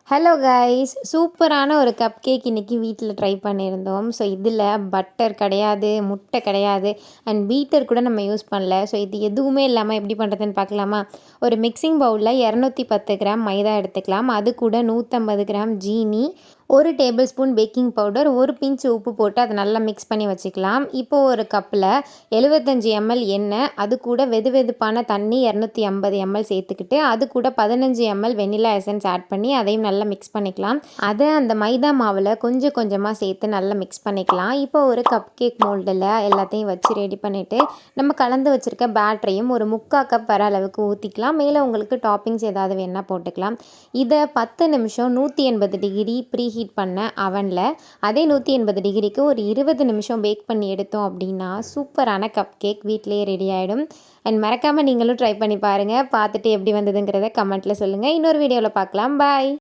Hello guys, சூப்பரான ஒரு cup cake இன்றைக்கி வீட்டில் ட்ரை பண்ணியிருந்தோம். ஸோ இதில் பட்டர் கிடையாது, முட்டை கிடையாது, அண்ட் பீட்டர் கூட நம்ம யூஸ் பண்ணல. ஸோ இது எதுவுமே இல்லாமல் எப்படி பண்ணுறதுன்னு பார்க்கலாமா? ஒரு மிக்சிங் பவுலில் 210 கிராம் மைதா எடுத்துக்கலாம். அது கூட 150 கிராம் ஜீனி, 1 tablespoon baking powder, 1 pinch உப்பு போட்டு அதை நல்லா மிக்ஸ் பண்ணி வச்சுக்கலாம். இப்போது ஒரு கப்பில் 75 ml எண்ணெய், அது கூட வெது வெதுப்பான தண்ணி 250 ml சேர்த்துக்கிட்டு, அது கூட 15 ml வெனிலா எசன்ஸ் ஆட் பண்ணி அதையும் நல்லா மிக்ஸ் பண்ணிக்கலாம். அதை அந்த மைதா மாவில் கொஞ்சம் கொஞ்சமாக சேர்த்து நல்லா மிக்ஸ் பண்ணிக்கலாம். இப்போ ஒரு கப் கேக் மோல்டில் எல்லாத்தையும் வச்சு ரெடி பண்ணிவிட்டு நம்ம கலந்து வச்சுருக்க பேட்டரையும் ஒரு 3/4 கப் வர அளவுக்கு ஊற்றிக்கலாம். மேலே உங்களுக்கு டாப்பிங்ஸ் ஏதாவது வேணால் போட்டுக்கலாம். இதை 10 நிமிஷம் 180 டிகிரி ப்ரீ ஹீட் பண்ண அவனில் அதே 180 டிகிரிக்கு ஒரு 20 நிமிஷம் பேக் பண்ணி எடுத்தோம் அப்படின்னா சூப்பரான கப் கேக் வீட்டிலேயே ரெடி ஆகிடும். அண்ட் மறக்காமல் நீங்களும் ட்ரை பண்ணி பாருங்கள். பார்த்துட்டு எப்படி வந்ததுங்கிறத கமெண்ட்டில் சொல்லுங்கள். இன்னொரு வீடியோவில் பார்க்கலாம். பாய்.